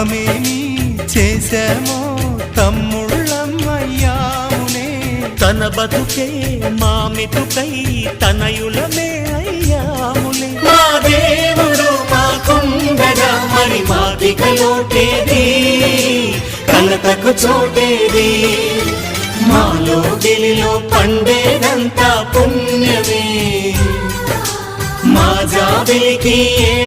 పాపమేమి చేశామో తమ్ముళ్ళమయ్యామునే. తన బతుకే మామితుకై తనయులమే అయ్యాములే. మా దేవుడు మాకుండగా మరి మాదిక లోటేది, కలతకు చోటేది. మాలో గిలిలో పండేదంతా పుణ్యమే. మా జాబిలికి